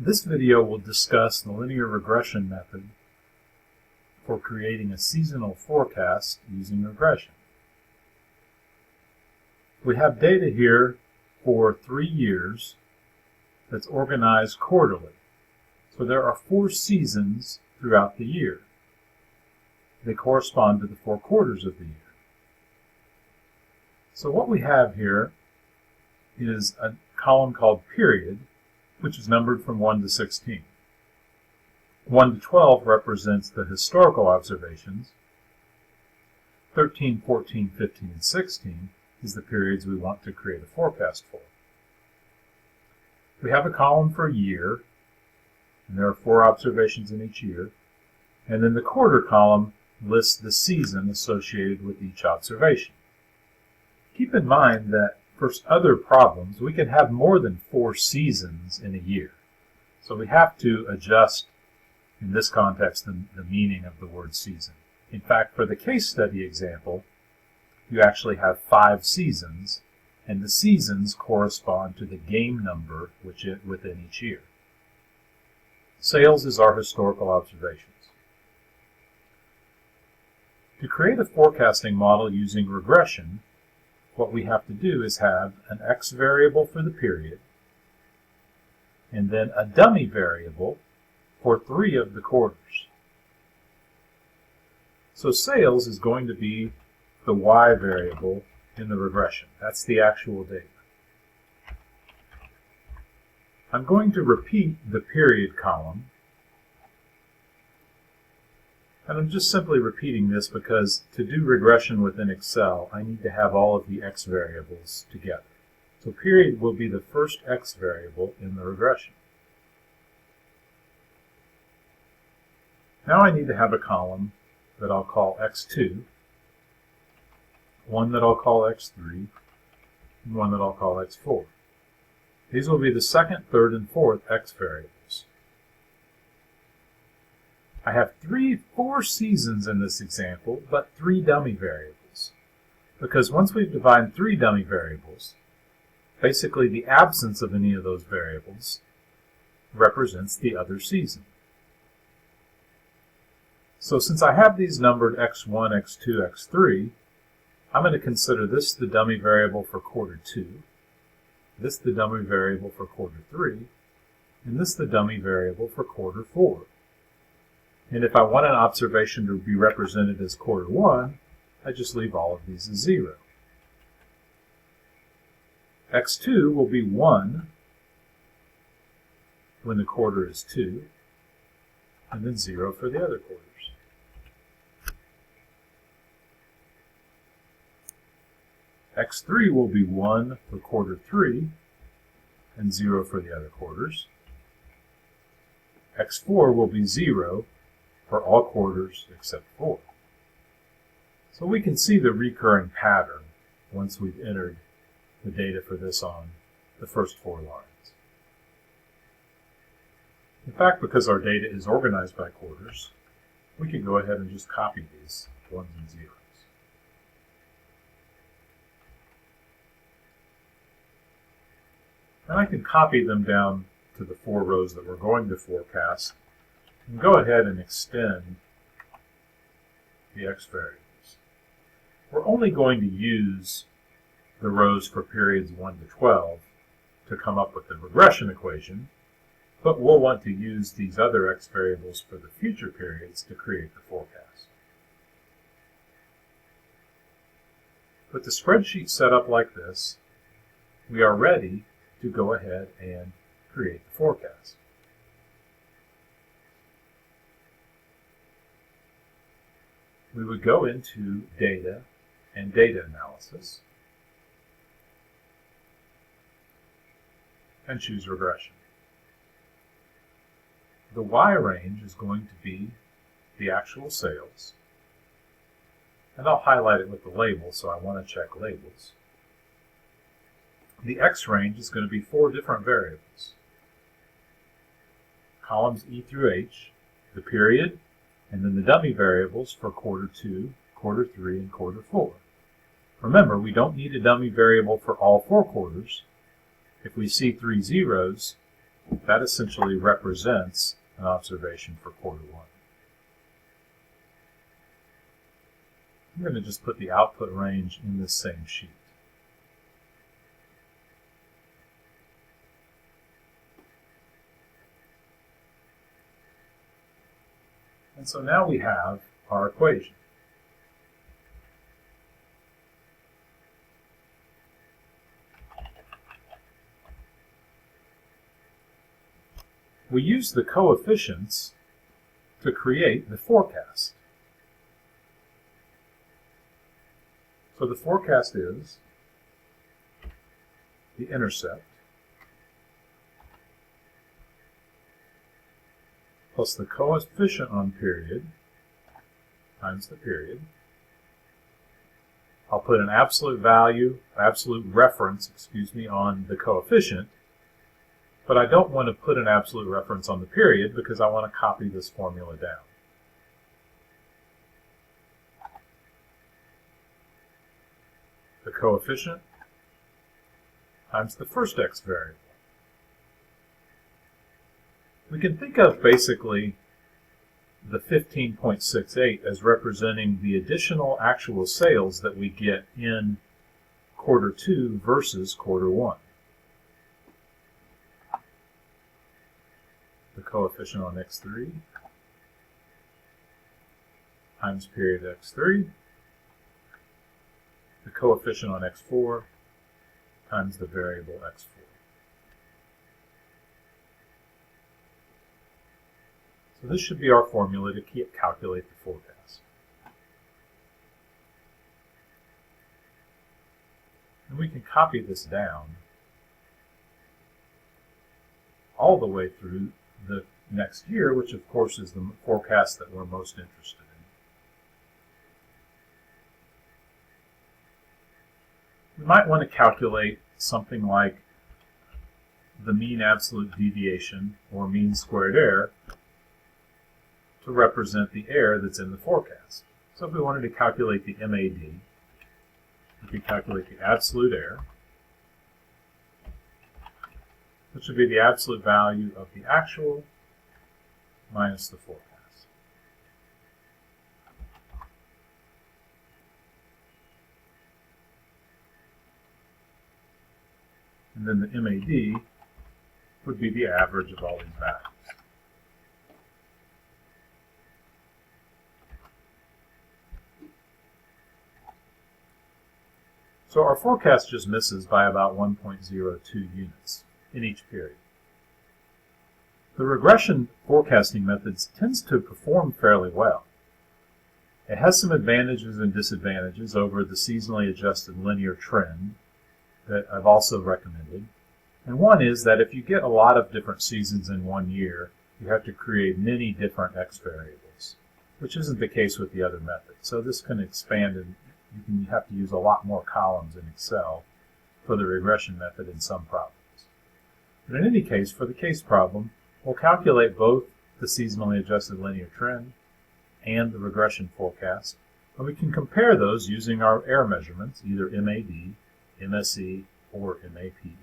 This video will discuss the linear regression method for creating a seasonal forecast using regression. We have data here for 3 years that's organized quarterly. So there are 4 seasons throughout the year. They correspond to the 4 quarters of the year. So what we have here is a column called period, which is numbered from 1 to 16. 1 to 12 represents the historical observations. 13, 14, 15, and 16 is the periods we want to create a forecast for. We have a column for a year, and there are 4 observations in each year. And then the quarter column lists the season associated with each observation. Keep in mind that for other problems, we can have more than 4 seasons in a year. So we have to adjust, in this context, the meaning of the word season. In fact, for the case study example, you actually have 5 seasons, and the seasons correspond to the game number within each year. Sales is our historical observations. To create a forecasting model using regression, what we have to do is have an X variable for the period, and then a dummy variable for 3 of the quarters. So sales is going to be the Y variable in the regression. That's the actual data. I'm going to repeat the period column. And I'm just simply repeating this because to do regression within Excel, I need to have all of the X variables together. So period will be the first X variable in the regression. Now I need to have a column that I'll call X2, one that I'll call X3, and one that I'll call X4. These will be the second, third, and fourth X variables. I have 4 seasons in this example, but 3 dummy variables. Because once we've defined 3 dummy variables, basically the absence of any of those variables represents the other season. So since I have these numbered X1, X2, X3, I'm going to consider this the dummy variable for quarter 2, this the dummy variable for quarter 3, and this the dummy variable for quarter 4. And if I want an observation to be represented as quarter 1, I just leave all of these as 0. X2 will be 1 when the quarter is 2, and then 0 for the other quarters. X3 will be 1 for quarter 3, and 0 for the other quarters. X4 will be 0 for all quarters except 4. So we can see the recurring pattern once we've entered the data for this on the first 4 lines. In fact, because our data is organized by quarters, we can go ahead and just copy these 1s and 0s. And I can copy them down to the 4 rows that we're going to forecast, and go ahead and extend the X variables. We're only going to use the rows for periods 1 to 12 to come up with the regression equation, but we'll want to use these other X variables for the future periods to create the forecast. With the spreadsheet set up like this, we are ready to go ahead and create the forecast. We would go into Data and Data Analysis and choose Regression. The Y range is going to be the actual sales, and I'll highlight it with the label, so I want to check labels. The X range is going to be 4 different variables. Columns E through H, the period, and then the dummy variables for quarter 2, quarter 3, and quarter 4. Remember, we don't need a dummy variable for all 4 quarters. If we see 3 zeros, That essentially represents an observation for quarter 1. I'm going to just put the output range in this same sheet. And so now we have our equation. We use the coefficients to create the forecast. So the forecast is the intercept plus the coefficient on period times the period. I'll put an absolute reference, on the coefficient, but I don't want to put an absolute reference on the period because I want to copy this formula down. The coefficient times the first x variable. We can think of basically the 15.68 as representing the additional actual sales that we get in quarter 2 versus quarter 1. The coefficient on x3 times period x3, the coefficient on x4 times the variable x4. So this should be our formula to calculate the forecast. And we can copy this down all the way through the next year, which of course is the forecast that we're most interested in. We might want to calculate something like the mean absolute deviation, or mean squared error, to represent the error that's in the forecast. So if we wanted to calculate the MAD, we could calculate the absolute error, which would be the absolute value of the actual minus the forecast. And then the MAD would be the average of all these values. So our forecast just misses by about 1.02 units in each period. The regression forecasting methods tends to perform fairly well. It has some advantages and disadvantages over the seasonally adjusted linear trend that I've also recommended. And one is that if you get a lot of different seasons in one year, you have to create many different x variables, which isn't the case with the other methods. So this can expand, and you have to use a lot more columns in Excel for the regression method in some problems. But in any case, for the case problem, we'll calculate both the seasonally adjusted linear trend and the regression forecast, and we can compare those using our error measurements, either MAD, MSE, or MAPE.